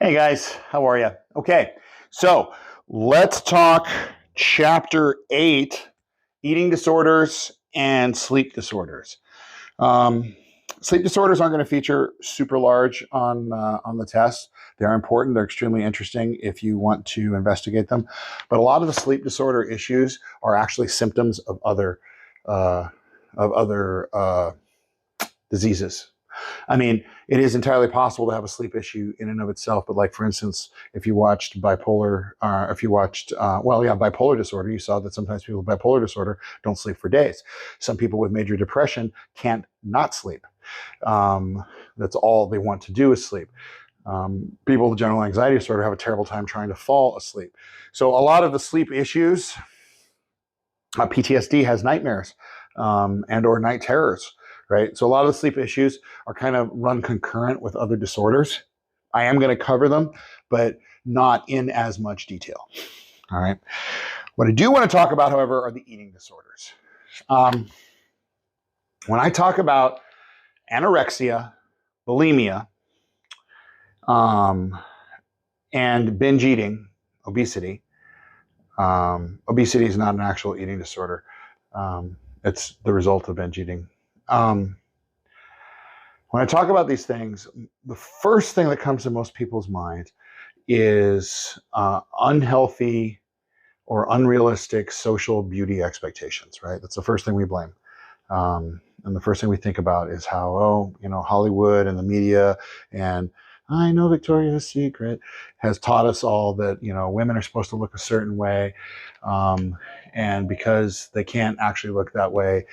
Hey guys, how are you? Okay, so let's talk chapter 8, eating disorders and sleep disorders. Um, Sleep disorders aren't going to feature super large on the test. They are important. They're extremely interesting if you want to investigate them. But a lot of the sleep disorder issues are actually symptoms of uh, other diseases. I mean, it is entirely possible to have a sleep issue in and of itself. But like, for instance, if you watched bipolar, bipolar disorder, you saw that sometimes people with bipolar disorder don't sleep for days. Some people with major depression can't not sleep. That's all they want to do is sleep. People with general anxiety disorder have a terrible time trying to fall asleep. So a lot of the sleep issues, PTSD has nightmares and or night terrors. Right. So a lot of the sleep issues are kind of run concurrent with other disorders. I am going to cover them, but not in as much detail. All right. What I do want to talk about, however, are the eating disorders. When I talk about anorexia, bulimia, and binge eating, obesity, obesity is not an actual eating disorder. It's the result of binge eating. When I talk about these things, the first thing that comes to most people's mind is unhealthy or unrealistic social beauty expectations, right? That's the first thing we blame. And the first thing we think about is how, Hollywood and the media and I know Victoria's Secret has taught us all that, women are supposed to look a certain way. And because they can't actually look that way,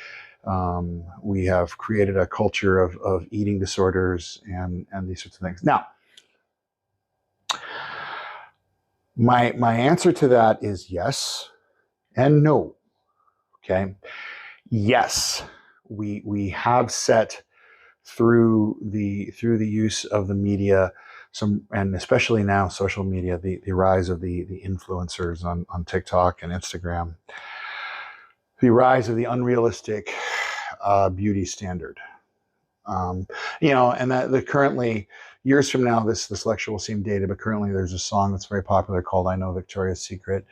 we have created a culture of eating disorders and these sorts of things. Now, my answer to that is yes and no. Okay. Yes, we have set through the use of the media, and especially now social media, the rise of the influencers on TikTok and Instagram, the rise of the unrealistic beauty standard. And that currently, years from now, this lecture will seem dated, but currently there's a song that's very popular called I Know Victoria's Secret,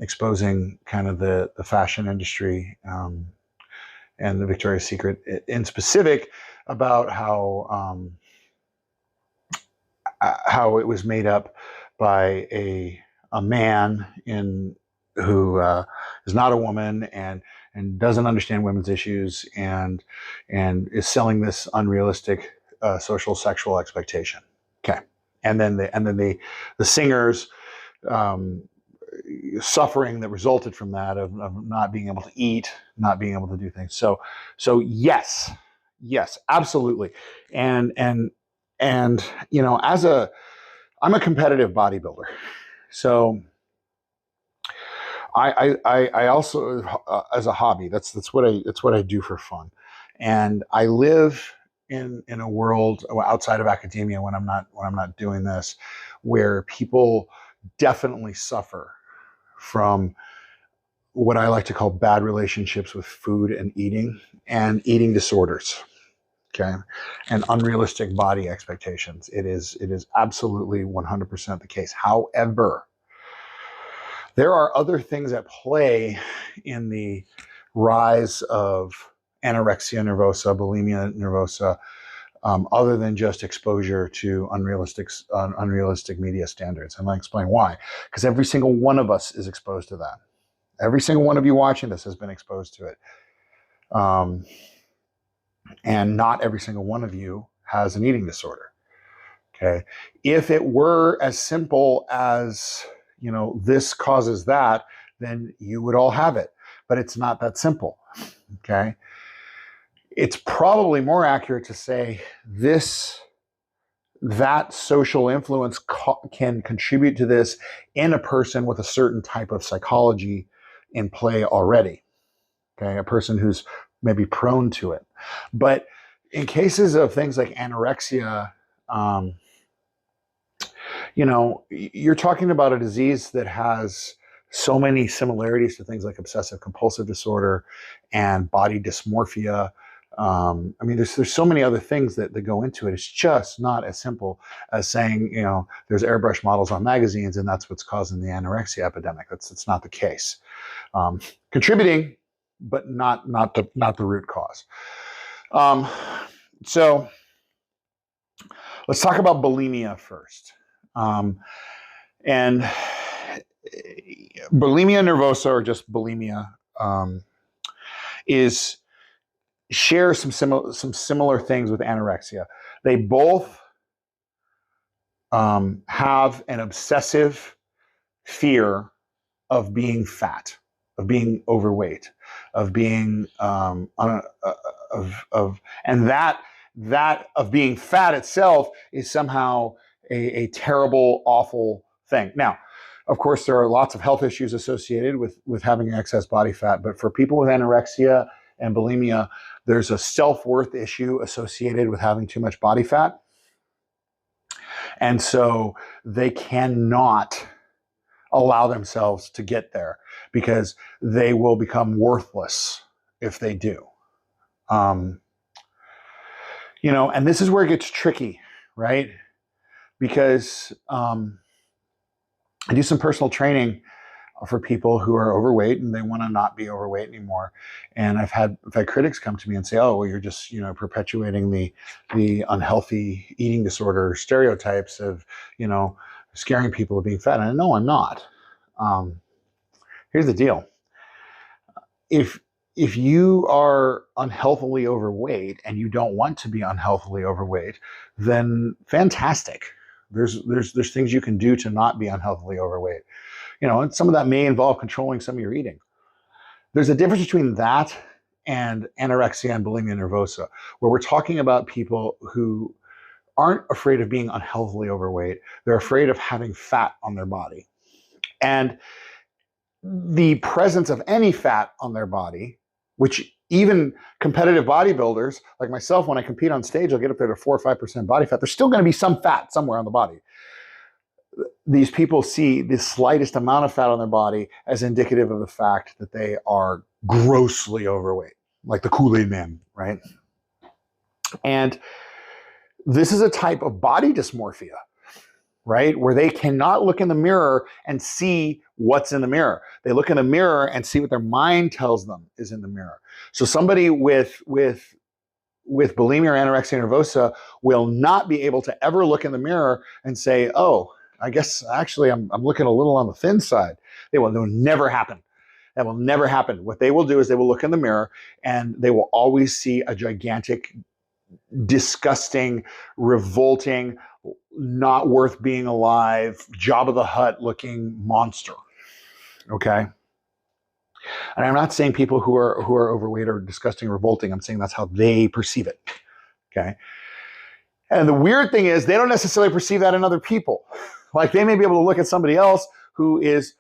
exposing kind of the fashion industry and the Victoria's Secret in specific about how it was made up by a man who is not a woman and doesn't understand women's issues and is selling this unrealistic social sexual expectation. Okay, and then the singers suffering that resulted from that of not being able to eat, not being able to do things. So yes, absolutely, and I'm a competitive bodybuilder, so. I also, as a hobby, that's what I do for fun, and I live in a world outside of academia when I'm not doing this, where people definitely suffer from what I like to call bad relationships with food and eating disorders. Okay, and unrealistic body expectations. It is absolutely 100% the case. However, there are other things at play in the rise of anorexia nervosa, bulimia nervosa, other than just exposure to unrealistic media standards. And I'll explain why. Because every single one of us is exposed to that. Every single one of you watching this has been exposed to it. And not every single one of you has an eating disorder. Okay. If it were as simple as, this causes that, then you would all have it. But it's not that simple. Okay. It's probably more accurate to say that social influence can contribute to this in a person with a certain type of psychology in play already. Okay. A person who's maybe prone to it. But in cases of things like anorexia, you're talking about a disease that has so many similarities to things like obsessive compulsive disorder and body dysmorphia I mean, there's so many other things that go into it. It's just not as simple as saying, there's airbrush models on magazines and that's what's causing the anorexia epidemic. That's not the case. Contributing, but not the root cause. So let's talk about bulimia first. And bulimia nervosa, or just bulimia, share some similar things with anorexia. They both have an obsessive fear of being fat, of being overweight, of being and that of being fat itself is somehow a terrible, awful thing. Now, of course, there are lots of health issues associated with having excess body fat, but for people with anorexia and bulimia, there's a self-worth issue associated with having too much body fat. And so they cannot allow themselves to get there because they will become worthless if they do. And this is where it gets tricky, right? Because I do some personal training for people who are overweight and they want to not be overweight anymore. And I've had critics come to me and say, "Oh, well, you're just perpetuating the unhealthy eating disorder stereotypes of scaring people of being fat." And no, I'm not. Here's the deal: if you are unhealthily overweight and you don't want to be unhealthily overweight, then fantastic. There's things you can do to not be unhealthily overweight. And some of that may involve controlling some of your eating. There's a difference between that and anorexia and bulimia nervosa, where we're talking about people who aren't afraid of being unhealthily overweight. They're afraid of having fat on their body. And the presence of any fat on their body, which even competitive bodybuilders like myself, when I compete on stage, I'll get up there to 4 or 5% body fat. There's still going to be some fat somewhere on the body. These people see the slightest amount of fat on their body as indicative of the fact that they are grossly overweight, like the Kool-Aid man, right? And this is a type of body dysmorphia, right? Where they cannot look in the mirror and see what's in the mirror. They look in the mirror and see what their mind tells them is in the mirror. So somebody with bulimia or anorexia nervosa will not be able to ever look in the mirror and say, "Oh, I guess actually I'm looking a little on the thin side." That will never happen. That will never happen. What they will do is they will look in the mirror and they will always see a gigantic, disgusting, revolting, not worth being alive, Jabba the Hutt looking monster. Okay? And I'm not saying people who are overweight are disgusting or revolting. I'm saying that's how they perceive it. Okay? And the weird thing is they don't necessarily perceive that in other people. Like they may be able to look at somebody else who is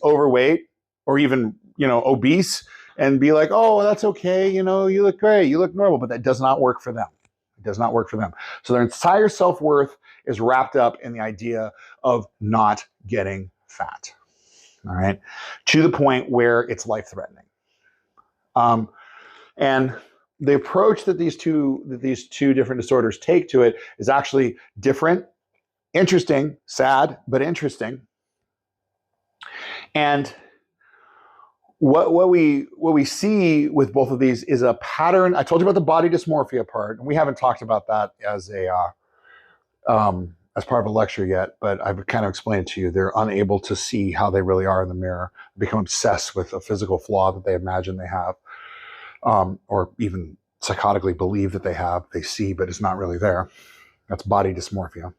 overweight or even, obese and be like, "Oh, that's okay. You look great. You look normal." But that does not work for them. It does not work for them. So their entire self-worth is wrapped up in the idea of not getting fat. All right. To the point where it's life-threatening. And the approach that these two different disorders take to it is actually different, interesting, sad, but interesting. And what we see with both of these is a pattern. I told you about the body dysmorphia part, and we haven't talked about that as part of a lecture yet, but I've kind of explained it to you. They're unable to see how they really are in the mirror, become obsessed with a physical flaw that they imagine they have, or even psychotically believe that they have. They see, but it's not really there. That's body dysmorphia.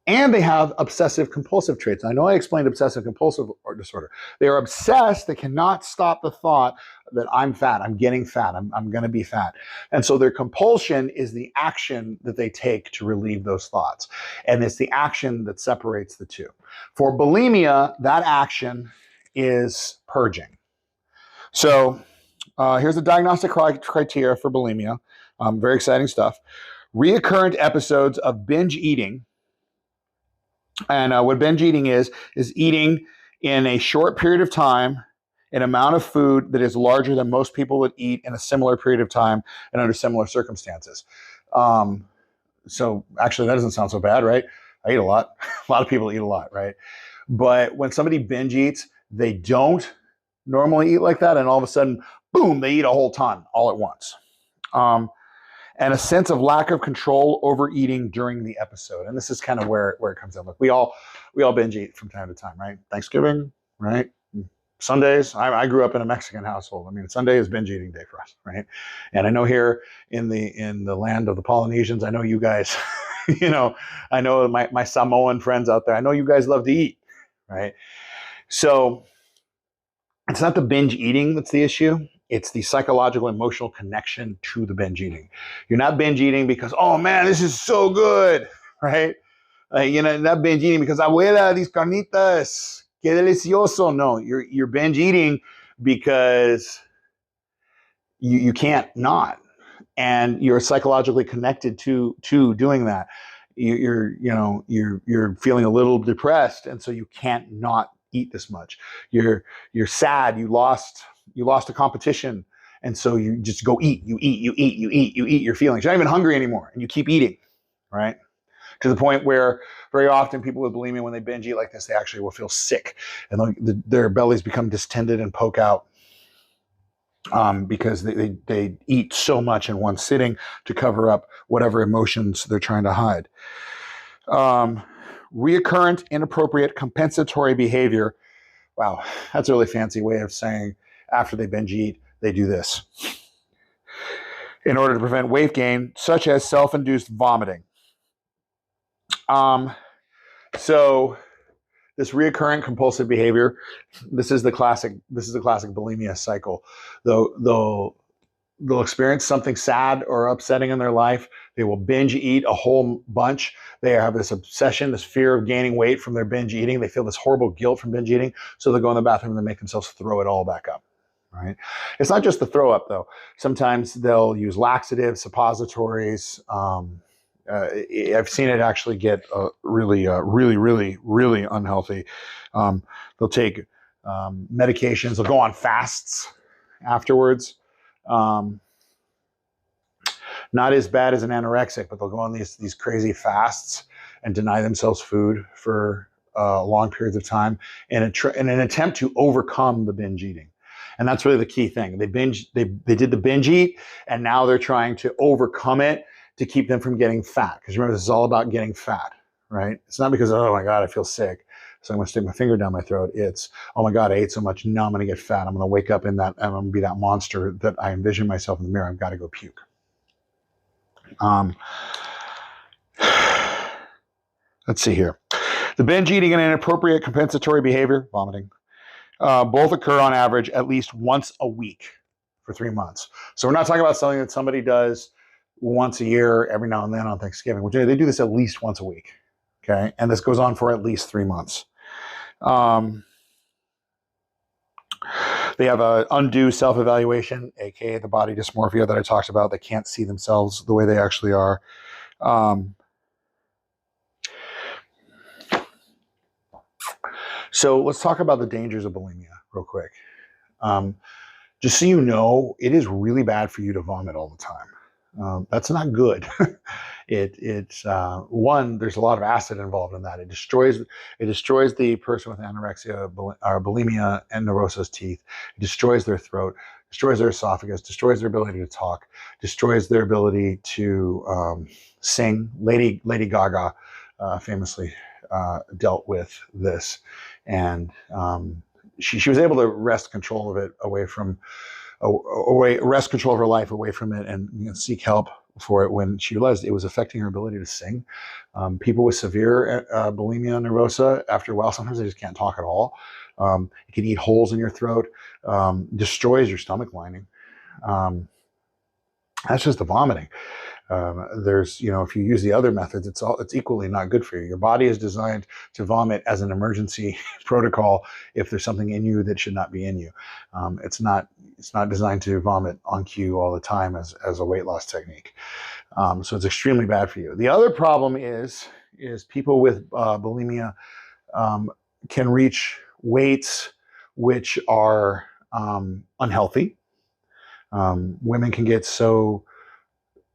And they have obsessive compulsive traits. I know I explained obsessive compulsive disorder. They are obsessed. They cannot stop the thought that I'm fat, I'm getting fat, I'm going to be fat. And so their compulsion is the action that they take to relieve those thoughts. And it's the action that separates the two. For bulimia, that action is purging. So here's the diagnostic criteria for bulimia. Very exciting stuff. Reoccurrent episodes of binge eating. And what binge eating is eating in a short period of time an amount of food that is larger than most people would eat in a similar period of time and under similar circumstances. So actually, that doesn't sound so bad, right? I eat a lot. A lot of people eat a lot, right? But when somebody binge eats, they don't normally eat like that, and all of a sudden, boom, they eat a whole ton all at once. And a sense of lack of control over eating during the episode. And this is kind of where it comes in. Look, we all binge eat from time to time, right? Thanksgiving, right? Sundays. I grew up in a Mexican household. I mean, Sunday is binge eating day for us, right? And I know here in the land of the Polynesians, I know you guys, I know my Samoan friends out there, I know you guys love to eat, right? So it's not the binge eating that's the issue. It's the psychological, emotional connection to the binge eating. You're not binge eating because, oh man, this is so good, right? Not binge eating because abuela, these carnitas, que delicioso. No, you're binge eating because you can't not, and you're psychologically connected to doing that. You're feeling a little depressed, and so you can't not eat this much. You're sad. You lost a competition, and so you just go eat. You eat your feelings. You're not even hungry anymore, and you keep eating, right? To the point where very often people with bulimia, when they binge eat like this, they actually will feel sick, and their bellies become distended and poke out because they eat so much in one sitting to cover up whatever emotions they're trying to hide. Reoccurrent, inappropriate, compensatory behavior. Wow, that's a really fancy way of saying after they binge eat, they do this in order to prevent weight gain, such as self-induced vomiting. So this reoccurrent compulsive behavior, this is the classic bulimia cycle. They'll experience something sad or upsetting in their life. They will binge eat a whole bunch. They have this obsession, this fear of gaining weight from their binge eating. They feel this horrible guilt from binge eating. So they'll go in the bathroom and they make themselves throw it all back up, right? It's not just the throw up though. Sometimes they'll use laxatives, suppositories. I've seen it actually get really unhealthy. They'll take medications. They'll go on fasts afterwards. Not as bad as an anorexic, but they'll go on these crazy fasts and deny themselves food for long periods of time in an attempt to overcome the binge eating. And that's really the key thing. They did the binge eat, and now they're trying to overcome it to keep them from getting fat. Because remember, this is all about getting fat, right? It's not because, oh my God, I feel sick, so I'm going to stick my finger down my throat. It's, oh my God, I ate so much, now I'm going to get fat. I'm going to wake up in that, and I'm going to be that monster that I envision myself in the mirror. I've got to go puke. Let's see here. The binge eating and inappropriate compensatory behavior, vomiting, both occur on average at least once a week for 3 months. So we're not talking about something that somebody does once a year, every now and then on Thanksgiving. They do this at least once a week, okay? And this goes on for at least 3 months. They have an undue self-evaluation, aka the body dysmorphia that I talked about. They can't see themselves the way they actually are. So let's talk about the dangers of bulimia real quick. Just so you know, it is really bad for you to vomit all the time. That's not good. It's one, there's a lot of acid involved in that. It destroys the person with anorexia or bulimia and neurosis teeth. It destroys their throat, destroys their esophagus, destroys their ability to talk, destroys their ability to sing. Lady Gaga famously dealt with this, and she was able to wrest control of it wrest control of her life away from it, and seek help for it when she realized it was affecting her ability to sing. People with severe bulimia nervosa, after a while, sometimes they just can't talk at all. It can eat holes in your throat, destroys your stomach lining. That's just the vomiting. There's, if you use the other methods, it's equally not good for you. Your body is designed to vomit as an emergency protocol if there's something in you that should not be in you. It's not designed to vomit on cue all the time as a weight loss technique. So it's extremely bad for you. The other problem is people with bulimia can reach weights which are unhealthy. Women can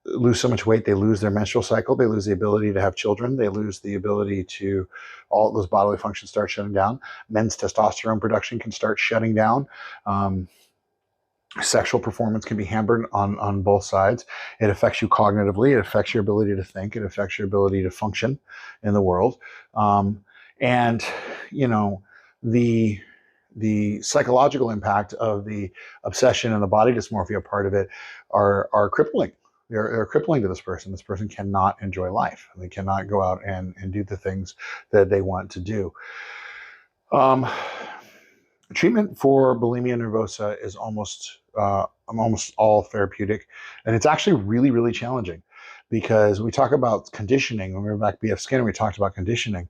lose so much weight, they lose their menstrual cycle, they lose the ability to have children, they lose the ability to, all those bodily functions start shutting down. Men's testosterone production can start shutting down. Sexual performance can be hampered on both sides. It affects you cognitively, it affects your ability to think, it affects your ability to function in the world. And, you know, the psychological impact of the obsession and the body dysmorphia part of it are crippling. They're crippling to this person. This person cannot enjoy life. They cannot go out and do the things that they want to do. Treatment for bulimia nervosa is almost all therapeutic, and it's actually really, really challenging because we talk about conditioning. When we were back BF Skinner, we talked about conditioning.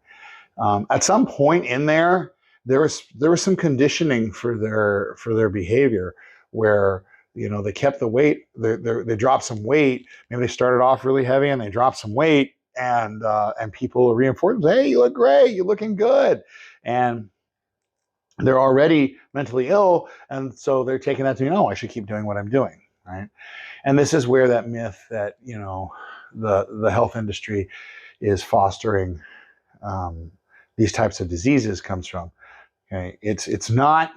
At some point in there was some conditioning for their behavior where, you know, they kept the weight, they dropped some weight. Maybe they started off really heavy and they dropped some weight, and people reinforced, hey, you look great, you're looking good, and they're already mentally ill, and so they're taking that to mean, oh, I should keep doing what I'm doing, right? And this is where that myth that, you know, the health industry is fostering these types of diseases comes from. Okay, it's not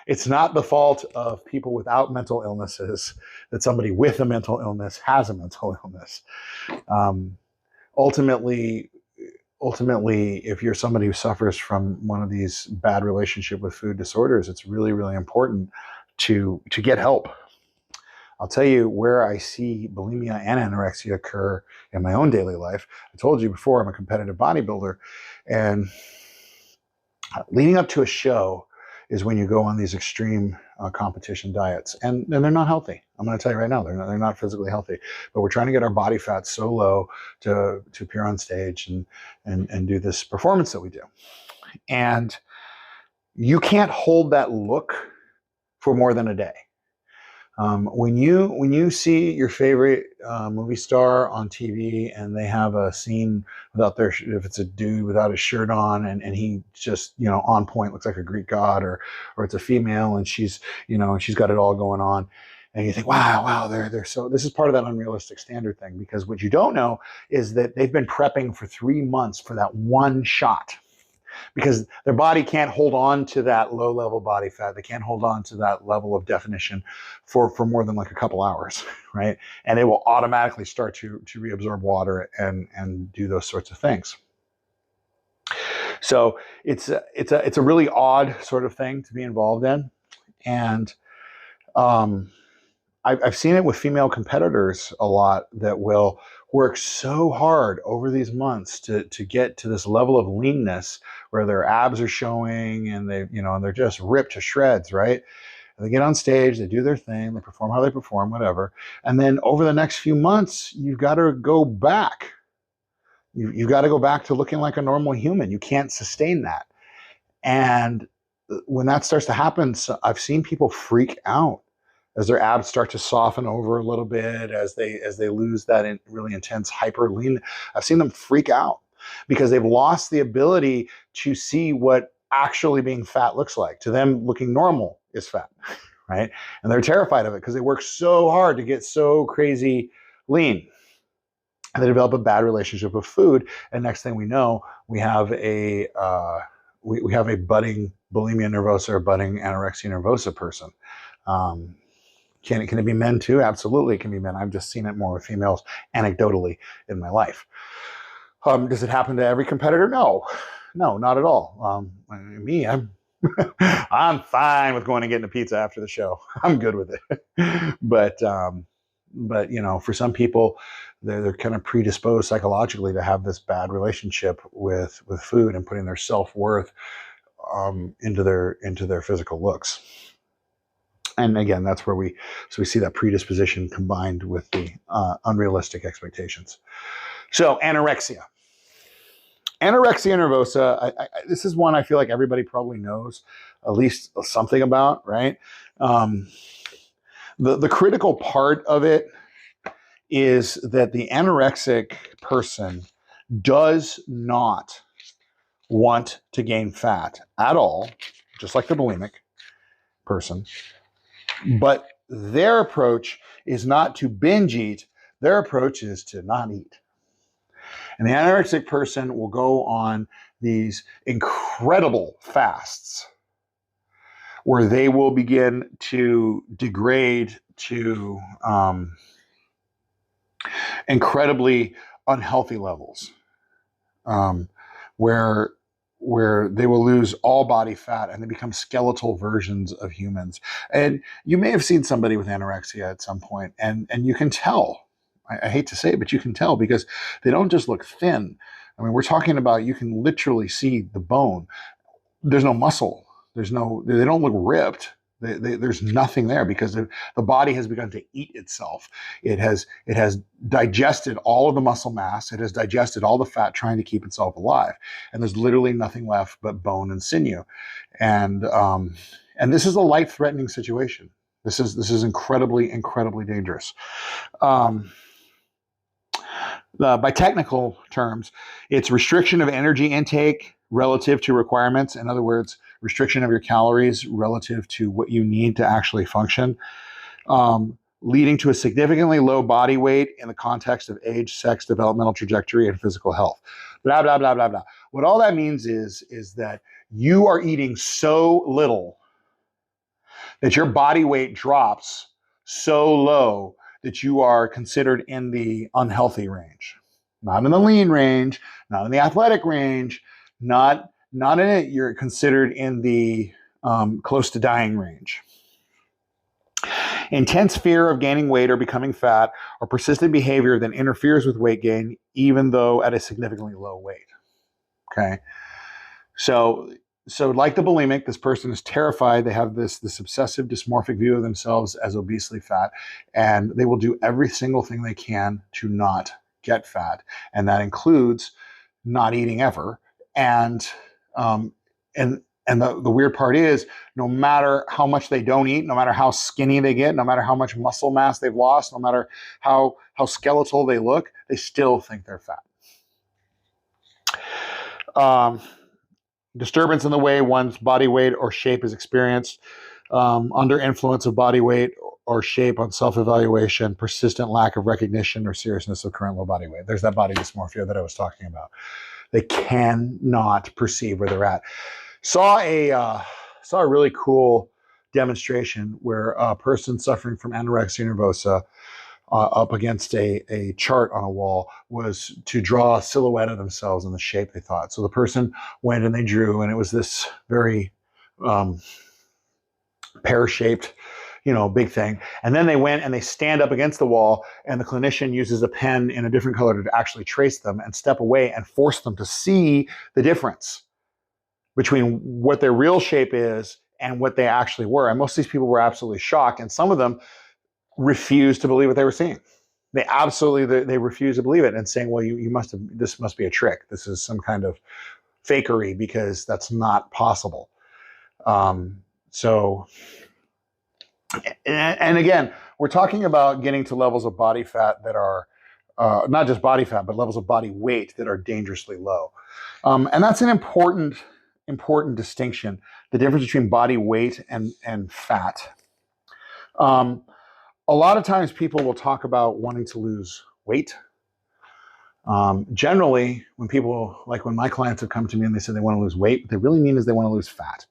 it's not the fault of people without mental illnesses that somebody with a mental illness has a mental illness. Ultimately, if you're somebody who suffers from one of these bad relationship with food disorders, it's really, really important to get help. I'll tell you where I see bulimia and anorexia occur in my own daily life. I told you before, I'm a competitive bodybuilder, and leading up to a show is when you go on these extreme competition diets, and they're not healthy. I'm going to tell you right now, they're not physically healthy. But we're trying to get our body fat so low to appear on stage and do this performance that we do. And you can't hold that look for more than a day. When you see your favorite movie star on TV and they have a scene without if it's a dude without his shirt on and he just, you know, on point, looks like a Greek god, or it's a female and she's, you know, she's got it all going on, and you think, wow, they're so, this is part of that unrealistic standard thing, because what you don't know is that they've been prepping for 3 months for that one shot. Because their body can't hold on to that low level body fat. They can't hold on to that level of definition for more than like a couple hours, right? And it will automatically start to reabsorb water and do those sorts of things. So it's a really odd sort of thing to be involved in. And I've seen it with female competitors a lot that will work so hard over these months to get to this level of leanness where their abs are showing and they're just ripped to shreds, right? And they get on stage, they do their thing, they perform how they perform, whatever. And then over the next few months, you've got to go back. You've got to go back to looking like a normal human. You can't sustain that. And when that starts to happen, I've seen people freak out as their abs start to soften over a little bit, as they lose that really intense hyper lean. I've seen them freak out because they've lost the ability to see what actually being fat looks like. To them, looking normal is fat, right? And they're terrified of it because they work so hard to get so crazy lean. And they develop a bad relationship with food. And next thing we know, we have a budding bulimia nervosa or budding anorexia nervosa person. Can it be men too? Absolutely, it can be men. I've just seen it more with females anecdotally in my life. Does it happen to every competitor? No, not at all. I'm I'm fine with going and getting a pizza after the show. I'm good with it. But you know, for some people, they're kind of predisposed psychologically to have this bad relationship with food and putting their self-worth into their physical looks. And again, that's where we see that predisposition combined with the unrealistic expectations. So anorexia nervosa. This is one I feel like everybody probably knows at least something about, right? The critical part of it is that the anorexic person does not want to gain fat at all, just like the bulimic. person. But their approach is not to binge eat. Their approach is to not eat. And the anorexic person will go on these incredible fasts where they will begin to degrade to incredibly unhealthy levels, where they will lose all body fat and they become skeletal versions of humans. And you may have seen somebody with anorexia at some point, and you can tell. I hate to say it, but you can tell because they don't just look thin. I mean, we're talking about, you can literally see the bone. There's no muscle. They don't look ripped. There's nothing there because the body has begun to eat itself. It has digested all of the muscle mass. It has digested all the fat, trying to keep itself alive. And there's literally nothing left but bone and sinew. And this is a life-threatening situation. This is incredibly, incredibly dangerous. By technical terms, it's restriction of energy intake relative to requirements. In other words, restriction of your calories relative to what you need to actually function, leading to a significantly low body weight in the context of age, sex, developmental trajectory, and physical health. Blah, blah, blah, blah, blah. What all that means is that you are eating so little that your body weight drops so low that you are considered in the unhealthy range. Not in the lean range, not in the athletic range, not in it. You're considered in the close to dying range. Intense fear of gaining weight or becoming fat, or persistent behavior that interferes with weight gain, even though at a significantly low weight. Okay. So like the bulimic, this person is terrified. They have this obsessive dysmorphic view of themselves as obesely fat, and they will do every single thing they can to not get fat. And that includes not eating ever. And the weird part is, no matter how much they don't eat, no matter how skinny they get, no matter how much muscle mass they've lost, no matter how skeletal they look, they still think they're fat. Disturbance in the way one's body weight or shape is experienced, under influence of body weight or shape on self-evaluation, persistent lack of recognition or seriousness of current low body weight. There's that body dysmorphia that I was talking about. They cannot perceive where they're at. Saw a really cool demonstration where a person suffering from anorexia nervosa, up against a chart on a wall, was to draw a silhouette of themselves in the shape they thought. So the person went and they drew, and it was this very pear-shaped, big thing. And then they went and they stand up against the wall, and the clinician uses a pen in a different color to actually trace them and step away and force them to see the difference between what their real shape is and what they actually were. And most of these people were absolutely shocked, and some of them refused to believe what they were seeing. They refused to believe it, and saying, well, this must be a trick. This is some kind of fakery, because that's not possible. And again, we're talking about getting to levels of body fat that are not just body fat, but levels of body weight that are dangerously low. And that's an important distinction, the difference between body weight and fat. A lot of times people will talk about wanting to lose weight. Generally, when my clients have come to me and they say they want to lose weight, what they really mean is they want to lose fat.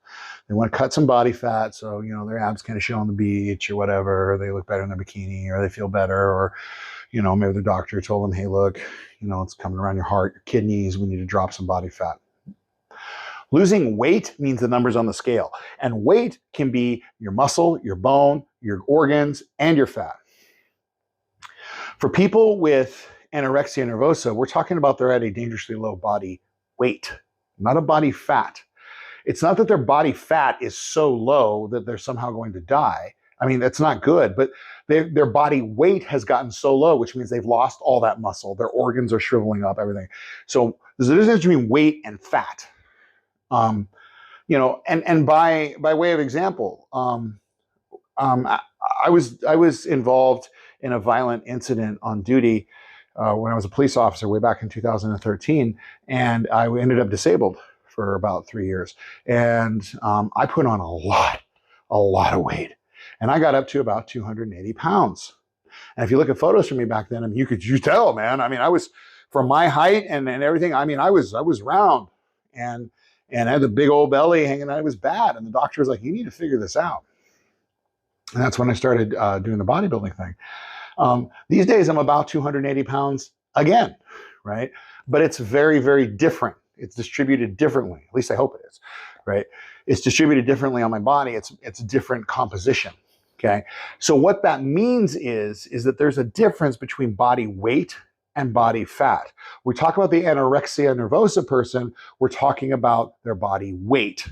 They want to cut some body fat, so their abs kind of show on the beach or whatever, or they look better in their bikini, or they feel better, or maybe the doctor told them, hey, look, it's coming around your heart, your kidneys, we need to drop some body fat. Losing weight means the numbers on the scale, and weight can be your muscle, your bone, your organs, and your fat. For people with anorexia nervosa, we're talking about they're at a dangerously low body weight, not a body fat. It's not that their body fat is so low that they're somehow going to die. I mean, that's not good, but their body weight has gotten so low, which means they've lost all that muscle. Their organs are shriveling up, everything. So there's a difference between weight and fat. And by way of example, I was involved in a violent incident on duty when I was a police officer way back in 2013, and I ended up disabled for about 3 years. And I put on a a lot of weight. And I got up to about 280 pounds. And if you look at photos from me back then, I mean, you tell, man. I mean, I was, from my height and everything, I mean, I was round and I had the big old belly hanging out. It was bad. And the doctor was like, you need to figure this out. And that's when I started doing the bodybuilding thing. These days, I'm about 280 pounds again, right? But it's very, very different. It's distributed differently. At least I hope it is, right? It's distributed differently on my body. It's a different composition, okay? So what that means is that there's a difference between body weight and body fat. We talk about the anorexia nervosa person, we're talking about their body weight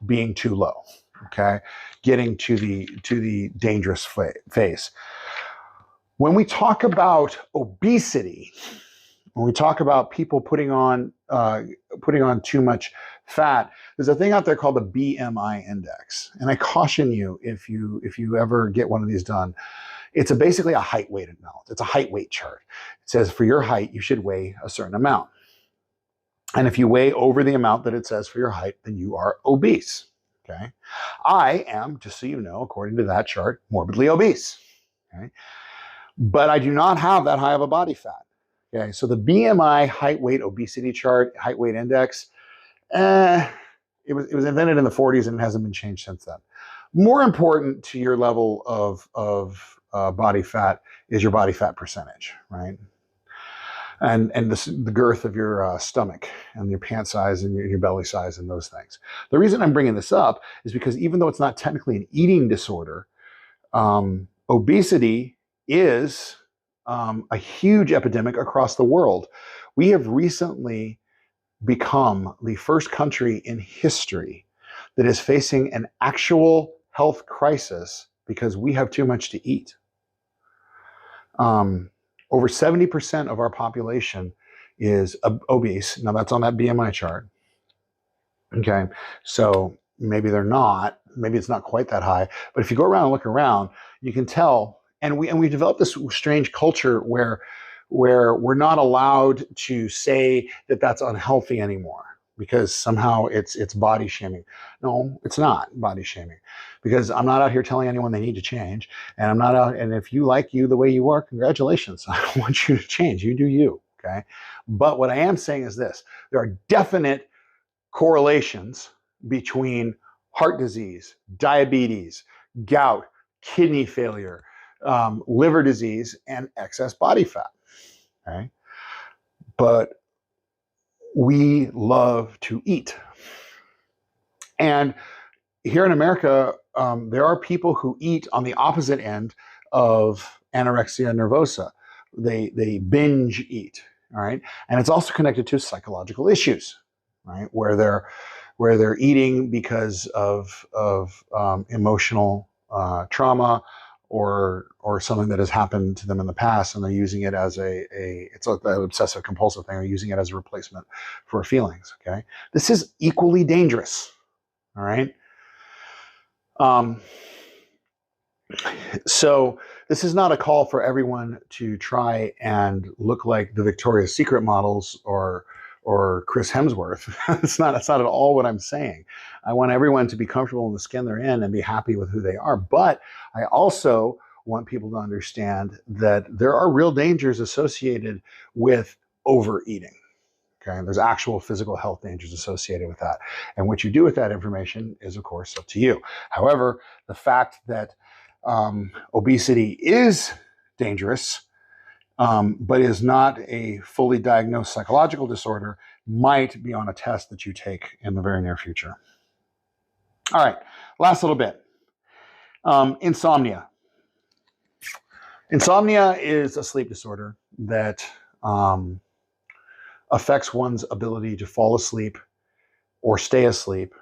being too low, okay? Getting to the dangerous phase. When we talk about obesity, when we talk about people putting on too much fat, there's a thing out there called the BMI index. And I caution you, if you ever get one of these done, it's basically a height weight analysis. It's a height weight chart. It says for your height, you should weigh a certain amount. And if you weigh over the amount that it says for your height, then you are obese. Okay. I am, just so you know, according to that chart, morbidly obese. Okay. But I do not have that high of a body fat. Okay. So the BMI height weight obesity chart, height weight index, it was invented in the 40s and it hasn't been changed since then. More important to your level of body fat is your body fat percentage, right? And the girth of your stomach and your pant size and your belly size and those things. The reason I'm bringing this up is because even though it's not technically an eating disorder, obesity is a huge epidemic across the world. We have recently become the first country in history that is facing an actual health crisis because we have too much to eat. Over 70% of our population is obese. Now that's on that BMI chart. Okay, so maybe they're not. Maybe it's not quite that high. But if you go around and look around, you can tell. And we developed this strange culture where we're not allowed to say that that's unhealthy anymore because somehow it's body shaming. No, it's not body shaming because I'm not out here telling anyone they need to change. And I'm not out, and if you like you the way you are, congratulations. I don't want you to change. You do you, okay? But what I am saying is this. There are definite correlations between heart disease, diabetes, gout, kidney failure, liver disease, and excess body fat, okay? But we love to eat. And here in America, there are people who eat on the opposite end of anorexia nervosa. They binge eat, all right? And it's also connected to psychological issues, right? Where they're eating because of emotional trauma or something that has happened to them in the past, and they're using it as it's like the obsessive compulsive thing, or using it as a replacement for feelings, okay? This is equally dangerous, all right? So this is not a call for everyone to try and look like the Victoria's Secret models or Chris Hemsworth. That's not at all what I'm saying. I want everyone to be comfortable in the skin they're in and be happy with who they are. But I also want people to understand that there are real dangers associated with overeating. Okay, there's actual physical health dangers associated with that. And what you do with that information is, of course, up to you. However, the fact that obesity is dangerous, but is not a fully diagnosed psychological disorder, might be on a test that you take in the very near future. All right, last little bit. Insomnia. Insomnia is a sleep disorder that affects one's ability to fall asleep or stay asleep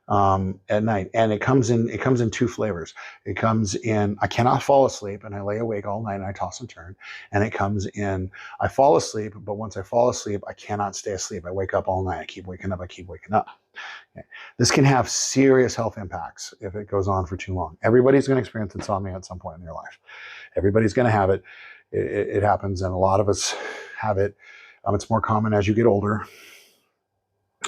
at night. And it comes in two flavors. It comes in, I cannot fall asleep and I lay awake all night and I toss and turn. And it comes in, I fall asleep, but once I fall asleep, I cannot stay asleep. I wake up all night. I keep waking up. Okay. This can have serious health impacts if it goes on for too long. Everybody's going to experience insomnia at some point in their life. Everybody's going to have it. It happens, and a lot of us have it. It's more common as you get older.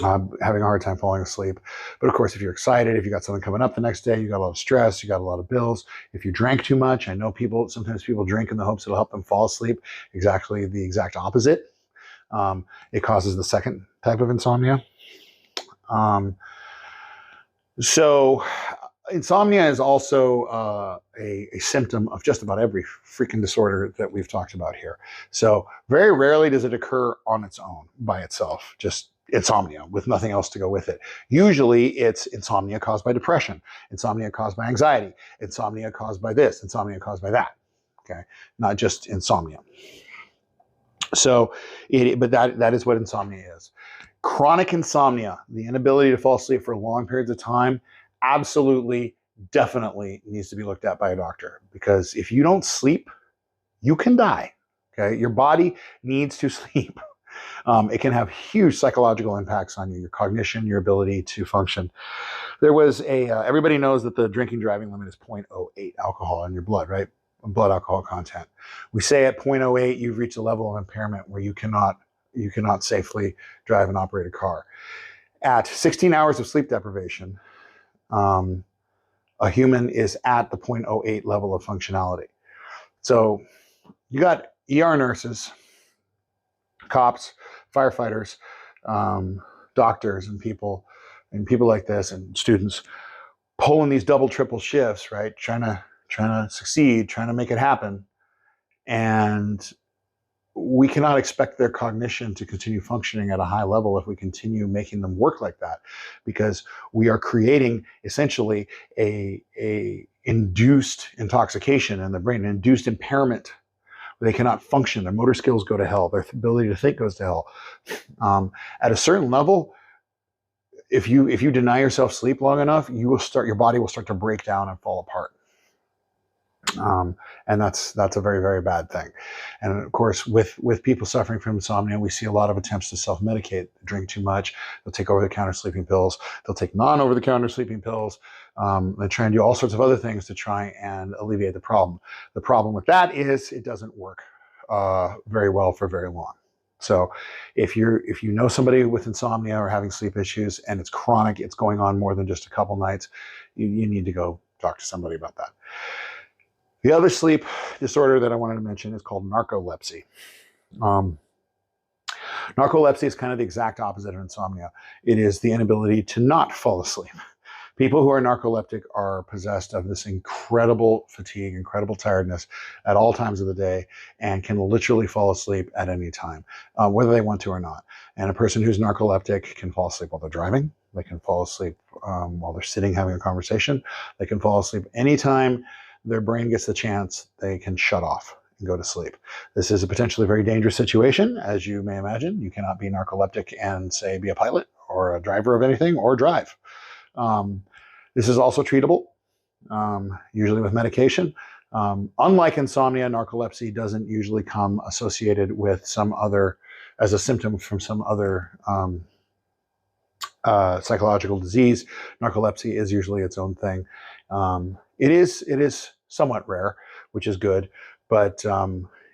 having a hard time falling asleep. But of course, if you're excited, if you got something coming up the next day, you got a lot of stress, you got a lot of bills. If you drank too much, I know sometimes people drink in the hopes it'll help them fall asleep. Exactly the exact opposite. It causes the second type of insomnia. So insomnia is also a symptom of just about every freaking disorder that we've talked about here. So very rarely does it occur on its own by itself, just insomnia with nothing else to go with it. Usually it's insomnia caused by depression, insomnia caused by anxiety, insomnia caused by this, insomnia caused by that. Okay, not just insomnia. So, but that is what insomnia is. Chronic insomnia, the inability to fall asleep for long periods of time, absolutely, definitely needs to be looked at by a doctor, because if you don't sleep, you can die. Okay, your body needs to sleep. It can have huge psychological impacts on you, your cognition, your ability to function. There was everybody knows that the drinking driving limit is 0.08 alcohol in your blood, right? Blood alcohol content. We say at 0.08, you've reached a level of impairment where you cannot safely drive and operate a car. At 16 hours of sleep deprivation, a human is at the 0.08 level of functionality. So you got ER nurses, cops, firefighters, doctors, and people like this, and students pulling these double, triple shifts, right? Trying to succeed, trying to make it happen. And we cannot expect their cognition to continue functioning at a high level if we continue making them work like that, because we are creating essentially a induced intoxication in the brain, an induced impairment. They cannot function. Their motor skills go to hell. Their ability to think goes to hell. At a certain level, if you deny yourself sleep long enough, your body will start to break down and fall apart. And that's a very, very bad thing. And of course, with people suffering from insomnia, we see a lot of attempts to self-medicate. They drink too much, they'll take over-the-counter sleeping pills, they'll take non-over-the-counter sleeping pills, they try and do all sorts of other things to try and alleviate the problem. The problem with that is it doesn't work very well for very long. So if you know somebody with insomnia or having sleep issues and it's chronic, it's going on more than just a couple nights, you need to go talk to somebody about that. The other sleep disorder that I wanted to mention is called narcolepsy. Narcolepsy is kind of the exact opposite of insomnia. It is the inability to not fall asleep. People who are narcoleptic are possessed of this incredible fatigue, incredible tiredness at all times of the day, and can literally fall asleep at any time, whether they want to or not. And a person who's narcoleptic can fall asleep while they're driving. They can fall asleep while they're sitting having a conversation. They can fall asleep anytime their brain gets the chance. They can shut off and go to sleep. This is a potentially very dangerous situation, as you may imagine. You cannot be narcoleptic and, say, be a pilot or a driver of anything or drive. This is also treatable, usually with medication. Unlike insomnia, narcolepsy doesn't usually come associated with as a symptom from some other psychological disease. Narcolepsy is usually its own thing. It is somewhat rare, which is good, but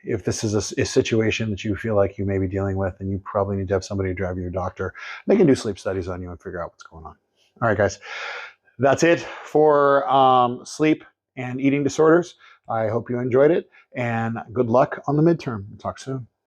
if this is a situation that you feel like you may be dealing with, then you probably need to have somebody drive you to your doctor. They can do sleep studies on you and figure out what's going on. All right, guys, that's it for sleep and eating disorders. I hope you enjoyed it, and good luck on the midterm. Talk soon.